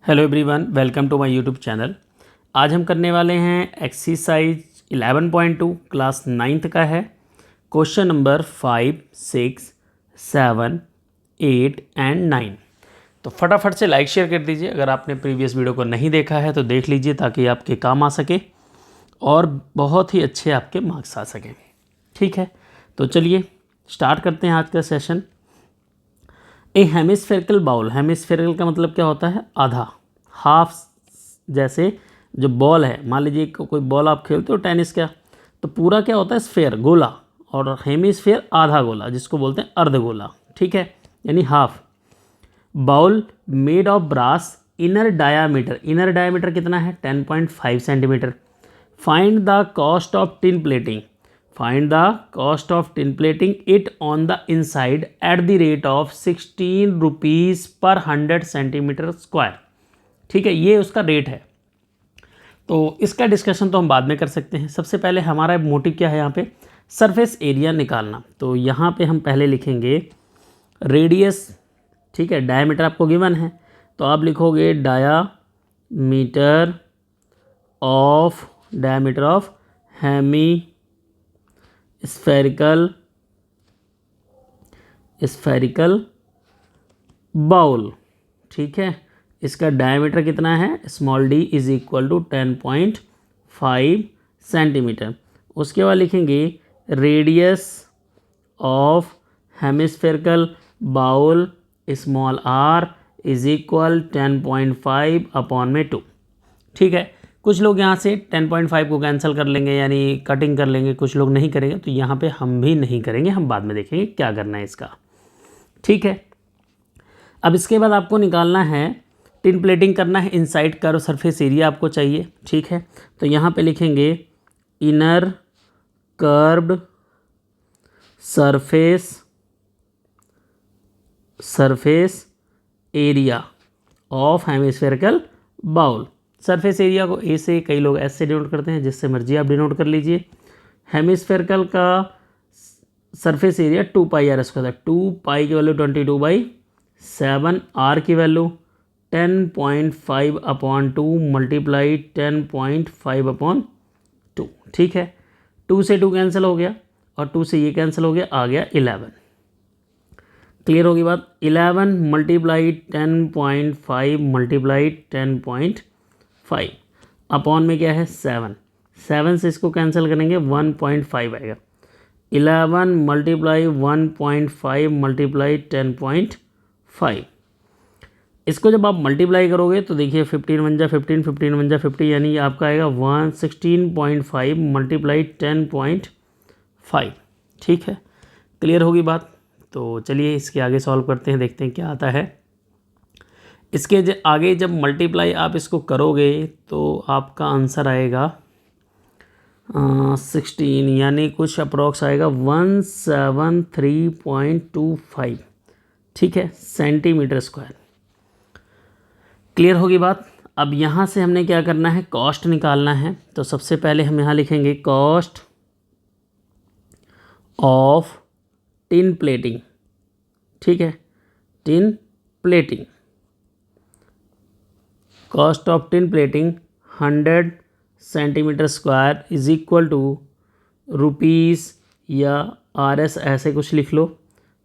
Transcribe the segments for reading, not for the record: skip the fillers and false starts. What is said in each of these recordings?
Hello everyone, welcome to my YouTube channel. आज हम करने वाले हैं एक्सरसाइज 11.2 क्लास 9th का है। Question number 5, 6, 7, 8 and 9। तो फटाफट से लाइक शेयर कर दीजिए। अगर आपने प्रीवियस वीडियो को नहीं देखा है तो देख लीजिए ताकि आपके काम आ सके और बहुत ही अच्छे आपके मार्क्स आ सकें। ठीक है, तो चलिए स्टार्ट करते हैं आज का सेशन। ए हेमिस्फेरिकल बाउल, हेमिस्फेरिकल का मतलब क्या होता है? आधा, हाफ। जैसे जो बॉल है, मान लीजिए कोई बॉल आप खेलते हो टेनिस का, तो पूरा क्या होता है? स्फेयर, गोला, और हेमिस्फेयर आधा गोला, जिसको बोलते हैं अर्ध गोला। ठीक है, यानी half. Bowl made of brass, inner diameter कितना है? 10.5 centimetre. Find the cost of tin plating, find the cost of tin plating it on the inside at the rate of 16 rupees per 100 centimetre square. ठीक है, ये उसका rate है। तो इसका discussion तो हम बाद में कर सकते हैं। सबसे पहले हमारा मोटिव क्या है यहाँ पे? सरफेस एरिया निकालना। तो यहाँ पे हम पहले लिखेंगे रेडियस। ठीक है, डायमीटर आपको गिवन है तो आप लिखोगे diameter of hemispherical bowl. ठीक है, इसका डायमीटर कितना है? Small D is equal to 10.5 centimetre. उसके बाद लिखेंगे radius of hemispherical bowl small R is equal 10.5 upon में 2। ठीक है, कुछ लोग यहाँ से 10.5 को कैंसिल कर लेंगे, यानी कटिंग कर लेंगे, कुछ लोग नहीं करेंगे। तो यहाँ पे हम भी नहीं करेंगे, हम बाद में देखेंगे क्या करना है इसका। ठीक है, अब इसके बाद आपको निकालना है, टिन प्लेटिंग करना है, इनसाइड कर्व सरफेस एरिया आपको चाहिए। ठीक है, तो यहाँ पे लिखेंगे inner curved surface area of hemispherical bowl. Surface area को ए से, कई लोग एस से डिनोट करते हैं, जिससे मर्जी आप डिनोट कर लीजिए। हेमिस्फेरिकल का surface area 2 pi R square है। 2 पाई की वैल्यू 22/7, आर की वैल्यू 10.5 अपॉन 2 मल्टीप्लाई 10.5 अपॉन 2। ठीक है, 2 से 2 कैंसिल हो गया और 2 से ये कैंसिल हो गया, आ गया 11। क्लियर होगी बात? 11 मल्टीप्लाई 10.5 मल्टीप्लाई 10.5 अपॉन में क्या है? 7। 7 से इसको कैंसिल करेंगे 1.5 आएगा। 11 मल्टीप्लाई 1.5 मल्टीप्लाई 10.5। इसको जब आप मल्टीप्लाई करोगे तो देखिए 15 × 15, 15 × 50, यानी आपका आएगा 116.5 मल्टीप्लाई 10.5। ठीक है, क्लियर होगी बात? तो चलिए इसके आगे सॉल्व करते हैं, देखते हैं क्या आता है। इसके आगे जब मल्टीप्लाई आप इसको करोगे तो आपका आंसर आएगा 16, यानी कुछ अप्रॉक्स आएगा 173.25। ठीक है, सेंटीमीटर स्क्वायर। क्लियर होगी बात? अब यहाँ से हमने क्या करना है? कॉस्ट निकालना है। तो सबसे पहले हम यहाँ लिखेंगे कॉस्ट ऑफ टिन प्लेटिंग। ठीक है, tin plating, cost of tin plating 100 centimetre square is equal to rupees या RS ऐसे कुछ लिख लो,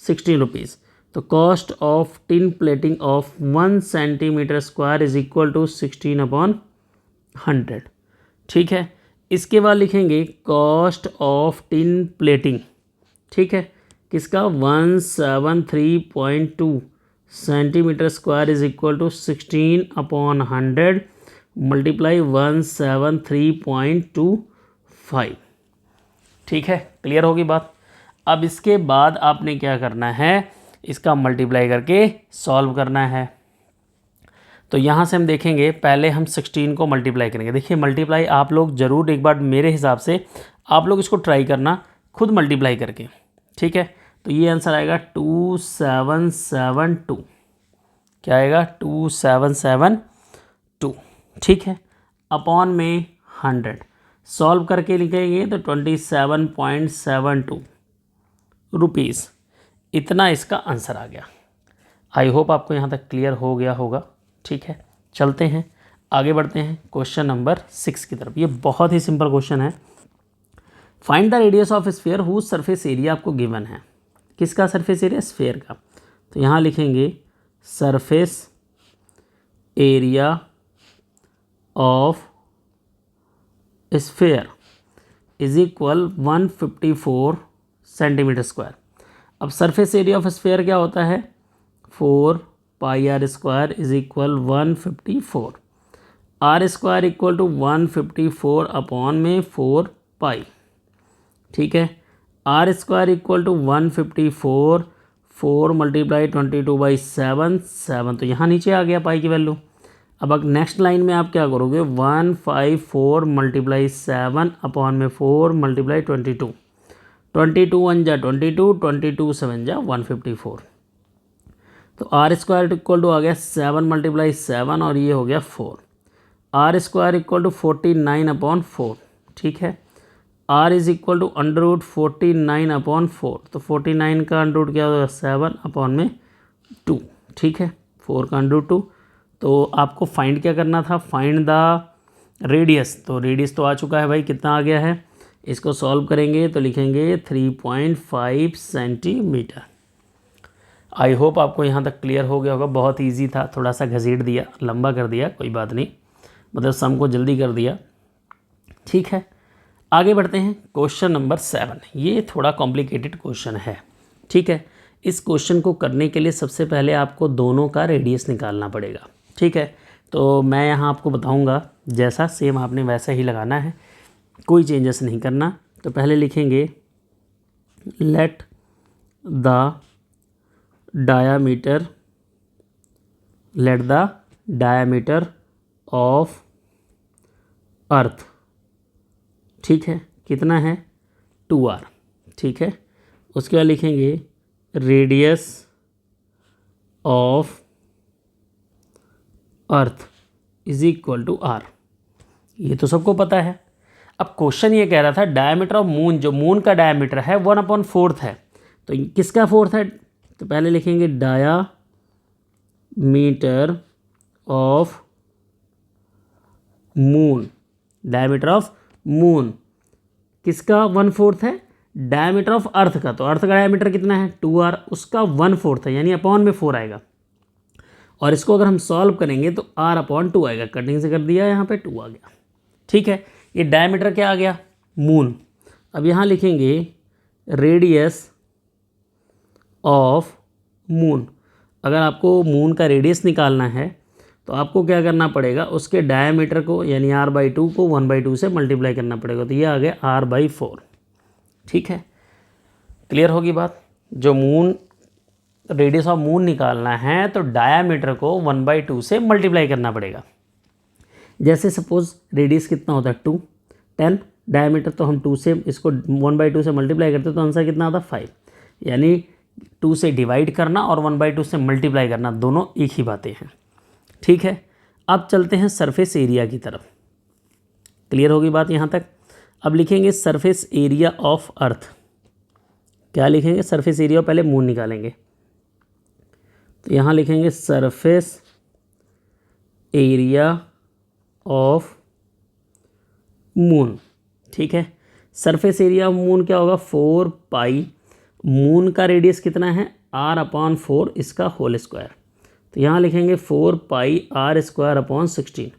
16 रुपीज़। तो cost of tin plating of 1 centimetre square is equal to 16/100। ठीक है, इसके बाद लिखेंगे कॉस्ट ऑफ टिन प्लेटिंग। ठीक है, किसका? 173.2 centimetre square is equal to 16/100 multiply 173.25। ठीक है, क्लियर होगी बात? अब इसके बाद आपने क्या करना है? इसका मल्टीप्लाई करके सॉल्व करना है। तो यहाँ से हम देखेंगे, पहले हम 16 को मल्टीप्लाई करेंगे। देखिए मल्टीप्लाई आप लोग ज़रूर एक बार, मेरे हिसाब से आप लोग इसको ट्राई करना खुद मल्टीप्लाई करके। ठीक है, तो ये आंसर आएगा 2772। क्या आएगा? 2772। ठीक है, अपॉन में 100 सॉल्व करके लिखेंगे तो 27.72 रुपीज़, इतना इसका आंसर आ गया। आई होप आपको यहाँ तक क्लियर हो गया होगा। ठीक है, चलते हैं आगे बढ़ते हैं क्वेश्चन नंबर 6 की तरफ। ये बहुत ही सिंपल क्वेश्चन है। Find the radius of sphere whose surface area आपको गिवन है। किसका सरफेस एरिया? स्फीयर का। तो यहाँ लिखेंगे surface area of sphere is equal 154 centimetre square. अब सरफेस एरिया ऑफ स्फीयर क्या होता है? 4 pi R square is equal 154। R square equal to 154 upon में 4 पाई। ठीक है, R square equal to 154, 4 multiply 22/7, 7 तो यहाँ नीचे आ गया पाई की वैल्यू। अब नेक्स्ट लाइन में आप क्या करोगे? 154 मल्टीप्लाई 7 अपॉन में 4 मल्टीप्लाई 22, 22 1 जा 22, 22 7 जा 154। तो आर स्क्वायर इक्वल टू आ गया 7 मल्टीप्लाई 7 और ये हो गया 4। R square equal to 49 upon 4। ठीक है, R is equal to under root 49 upon 4। तो 49 का अंडर रूट क्या होगा? 7 अपॉन में 2। ठीक है, 4 का अंडर रूट 2। तो आपको फाइंड क्या करना था? Find the radius. तो रेडियस तो आ चुका है भाई, कितना आ गया है? इसको सॉल्व करेंगे तो लिखेंगे 3.5 सेंटीमीटर। आई होप आपको यहाँ तक क्लियर हो गया होगा। बहुत इजी था, थोड़ा सा घसीट दिया, लंबा कर दिया, कोई बात नहीं, मतलब सम को जल्दी कर दिया। ठीक है, आगे बढ़ते हैं क्वेश्चन नंबर 7। ये थोड़ा कॉम्प्लिकेटेड क्वेश्चन है। ठीक है, इस क्वेश्चन को करने के लिए सबसे पहले आपको दोनों का रेडियस निकालना पड़ेगा। ठीक है, तो मैं यहाँ आपको बताऊँगा, जैसा सेम आपने वैसा ही लगाना है, कोई चेंजेस नहीं करना। तो पहले लिखेंगे let the diameter of earth. ठीक है, कितना है? 2r। ठीक है, उसके बाद लिखेंगे radius of earth is equal to r। ये तो सबको पता है। अब क्वेश्चन ये कह रहा था डायमीटर ऑफ मून, जो मून का डायमीटर है 1/4 है। तो किसका 4 है? तो पहले लिखेंगे diameter of moon. Diameter of moon किसका 1/4 है? डायमीटर ऑफ अर्थ का। तो अर्थ का डायमीटर कितना है? 2r, उसका 1/4 है, यानी अपॉन में 4 आएगा। और इसको अगर हम सॉल्व करेंगे तो r/2 आएगा। कटिंग से कर दिया, यहाँ पे 2 आ गया। ठीक है, ये डायमीटर क्या आ गया? मून। अब यहाँ लिखेंगे रेडियस ऑफ मून। अगर आपको मून का रेडियस निकालना है तो आपको क्या करना पड़ेगा? उसके डायमीटर को यानी r/2 को 1/2 से मल्टीप्लाई करना पड़ेगा। तो ये आ गया r/4। ठीक है, क्लियर होगी बात? जो मून रेडियस ऑफ मून निकालना है तो डायमीटर को 1/2 से मल्टीप्लाई करना पड़ेगा। जैसे सपोज रेडियस कितना होता है? 2, 10, डायमीटर तो हम 2 से इसको 1/2 से मल्टीप्लाई करते तो आंसर कितना आता? 5। यानी 2 से डिवाइड करना और 1/2 से मल्टीप्लाई करना, दोनों एक ही बातें हैं। ठीक है, अब चलते हैं सरफेस एरिया की तरफ। क्लियर होगी बात यहाँ तक? अब लिखेंगे सरफेस एरिया ऑफ अर्थ। क्या लिखेंगे? सरफेस एरिया, पहले मून निकालेंगे। तो यहाँ लिखेंगे सरफेस एरिया ऑफ मून। ठीक है, सरफेस एरिया ऑफ मून क्या होगा? 4 पाई। मून का रेडियस कितना है? r/4, इसका होल स्क्वायर। तो यहाँ लिखेंगे 4 पाई r²/16।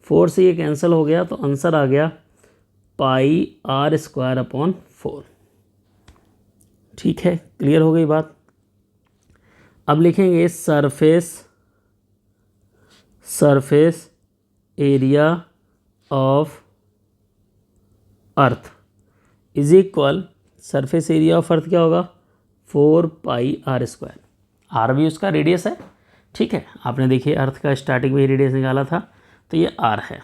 4 से ये कैंसिल हो गया तो आंसर आ गया पाई r²/4। ठीक है, क्लियर हो गई बात? अब लिखेंगे surface area of earth is equal, surface area of earth क्या होगा? 4 पाई r²। r भी उसका रेडियस है। ठीक है, आपने देखिए अर्थ का स्टार्टिंग में ही रेडियस निकाला था, तो ये r है।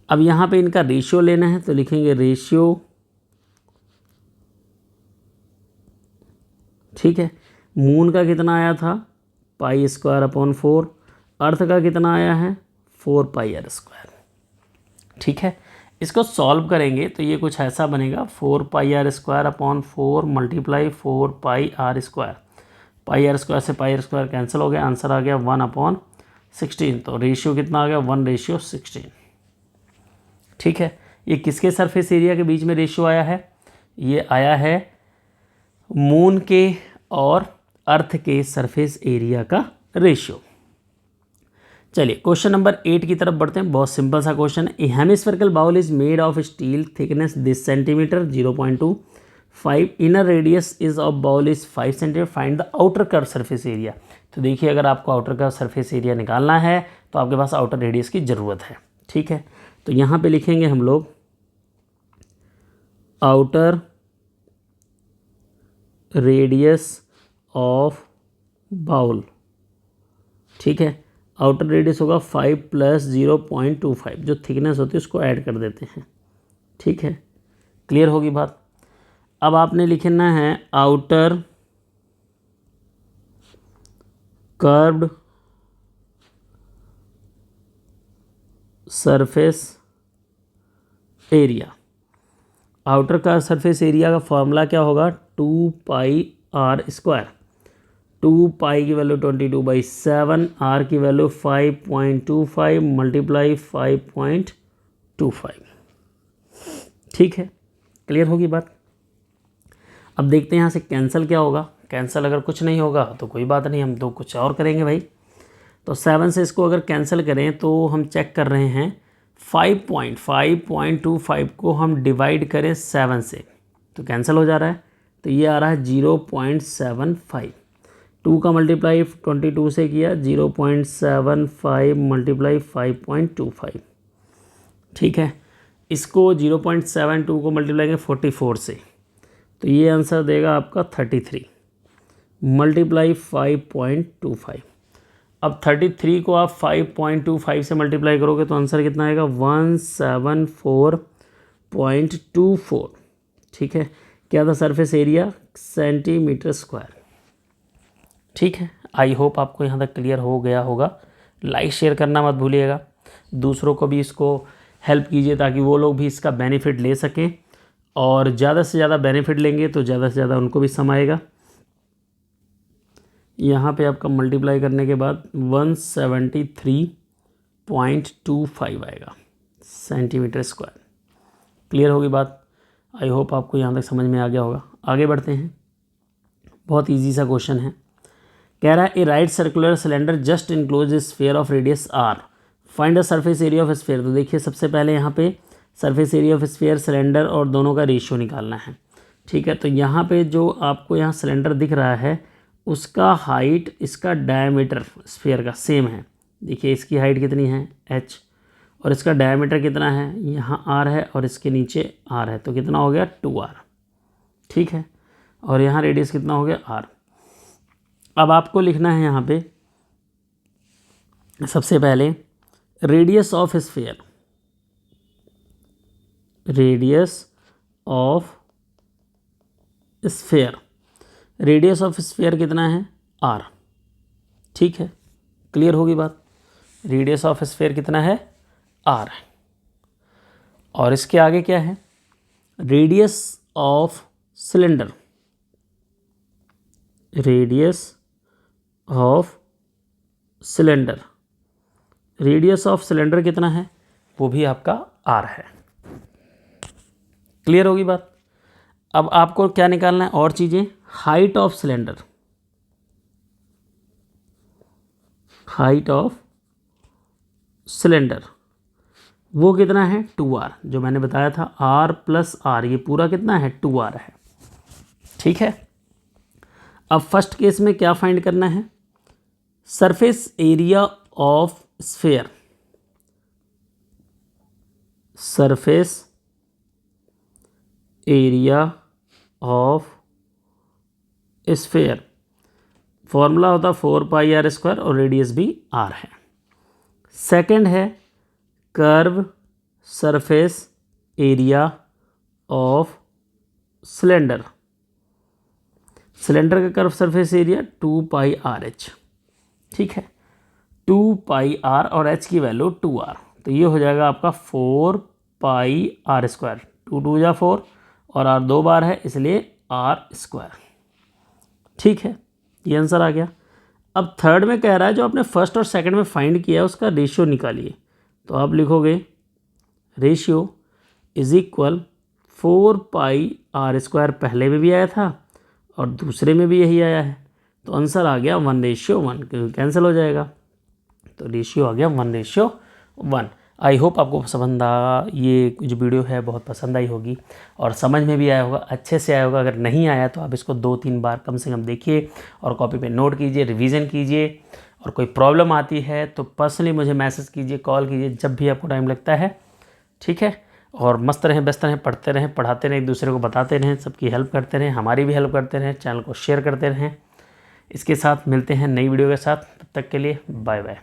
अब यहाँ पे इनका रेशियो लेना है तो लिखेंगे रेशियो। ठीक है, मून का कितना आया था? π²/4। अर्थ का कितना आया है? 4 पाई r²। ठीक है, इसको सॉल्व करेंगे तो ये कुछ ऐसा बनेगा 4 पाई r²/4 मल्टीप्लाई 4 पाई r²। पाई r² से पाई r² कैंसिल हो गया, आंसर आ गया 1/7। 16, तो रेशियो कितना आ गया 1:16। ठीक है, ये किसके सरफेस एरिया के बीच में रेशियो आया है? ये आया है मून के और अर्थ के सरफेस एरिया का रेशियो। चलिए क्वेश्चन नंबर 8 की तरफ बढ़ते हैं। बहुत सिंपल सा क्वेश्चन है। A hemispherical bowl is made of steel, thickness this centimetre 0.25, inner radius is of bowl is 5 centimetre, find the outer curve surface area. तो देखिए, अगर आपको आउटर कर्व सरफेस एरिया निकालना है तो आपके पास आउटर रेडियस की ज़रूरत है। ठीक है, तो यहाँ पे लिखेंगे हम लोग आउटर रेडियस ऑफ बाउल। ठीक है, आउटर रेडियस होगा 5 + 0.25, जो थिकनेस होती है उसको ऐड कर देते हैं। ठीक है, क्लियर होगी बात। अब आपने लिखना है outer curved surface area. Outer का सरफेस एरिया का फॉर्मूला क्या होगा? 2πr²। 2π की वैल्यू 22/7, r की वैल्यू 5.25 × 5.25। ठीक है, क्लियर होगी बात। अब देखते हैं यहाँ से कैंसिल क्या होगा। कैंसिल अगर कुछ नहीं होगा तो कोई बात नहीं, हम तो कुछ और करेंगे भाई। तो 7 से इसको अगर कैंसिल करें तो हम चेक कर रहे हैं 5.25 को हम डिवाइड करें 7 से तो कैंसिल हो जा रहा है। तो ये आ रहा है 0.75। 2 का मल्टीप्लाई 22 से किया, 0.75 × 5.25। ठीक है, इसको 0.72 को मल्टीप्लाई करें 44 से, तो ये आंसर देगा आपका 33 × 5.25। अब 33 को आप 5.25 से मल्टीप्लाई करोगे तो आंसर कितना आएगा? 174.24। ठीक है, क्या था सरफेस एरिया? सेंटीमीटर²। ठीक है, आई होप आपको यहाँ तक क्लियर हो गया होगा। लाइक शेयर करना मत भूलिएगा, दूसरों को भी इसको हेल्प कीजिए ताकि वो लोग भी इसका बेनिफिट ले सकें, और ज़्यादा से ज़्यादा बेनिफिट लेंगे तो ज़्यादा से ज़्यादा उनको भी समाएगा। यहाँ पे आपका मल्टीप्लाई करने के बाद 173.25 आएगा सेंटीमीटर²। क्लियर होगी बात। आई होप आपको यहाँ तक समझ में आ गया होगा। आगे बढ़ते हैं, बहुत इजी सा क्वेश्चन है। कह रहा है a right circular cylinder just enclose a sphere of radius r, find the surface area of sphere. तो देखिए, सबसे पहले यहाँ पे surface area of sphere, cylinder और दोनों का रेशियो निकालना है। ठीक है, तो यहाँ पे जो आपको यहाँ सिलेंडर दिख रहा है उसका हाइट इसका डायमीटर स्फीयर का सेम है। देखिए, इसकी हाइट कितनी है h, और इसका डायमीटर कितना है? यहाँ r है और इसके नीचे r है, तो कितना हो गया 2r। ठीक है, और यहाँ रेडियस कितना हो गया r। अब आपको लिखना है यहाँ पे सबसे पहले radius of sphere. Radius of sphere, radius of sphere कितना है? r। ठीक है, क्लियर होगी बात। रेडियस ऑफ स्फीयर कितना है? r है। और इसके आगे क्या है? Radius of cylinder. Radius of cylinder, radius of cylinder कितना है? वो भी आपका r है। क्लियर होगी बात। अब आपको क्या निकालना है और चीज़ें? Height of cylinder. Height of cylinder वो कितना है? 2r, जो मैंने बताया था r + r, ये पूरा कितना है? 2r है। ठीक है, अब फर्स्ट केस में क्या फाइंड करना है? Surface area of sphere. Surface area of sphere, formula होता 4πr² और रेडियस भी r है। सेकंड है curve surface area of cylinder. Cylinder का कर्व सरफेस एरिया 2πrh। ठीक है, 2πr और h की वैल्यू 2r, तो ये हो जाएगा आपका 4πr²। 2 2 जा 4 और r 2 बार है इसलिए r²। ठीक है, ये आंसर आ गया। अब थर्ड में कह रहा है जो आपने फर्स्ट और सेकंड में फाइंड किया है उसका रेशियो निकालिए। तो आप लिखोगे रेशियो इज इक्वल 4πr², पहले में भी आया था और दूसरे में भी यही आया है, तो आंसर आ गया 1:1, क्योंकि कैंसिल हो जाएगा। तो रेशियो आ गया 1:1। आई होप आपको पसंद आ, ये जो वीडियो है बहुत पसंद आई होगी और समझ में भी आया होगा, अच्छे से आया होगा। अगर नहीं आया तो आप इसको 2-3 बार कम से कम देखिए और कॉपी पे नोट कीजिए, रिवीजन कीजिए। और कोई प्रॉब्लम आती है तो पर्सनली मुझे मैसेज कीजिए, कॉल कीजिए, जब भी आपको टाइम लगता है, ठीक है। और मस्त रहें, व्यस्त रहें, पढ़ते रहें, पढ़ाते रहें, एक दूसरे को बताते रहें, सबकी हेल्प करते रहें, हमारी भी हेल्प करते रहें, चैनल को शेयर करते रहें। इसके साथ मिलते हैं नई वीडियो के साथ, तब तक के लिए बाय बाय।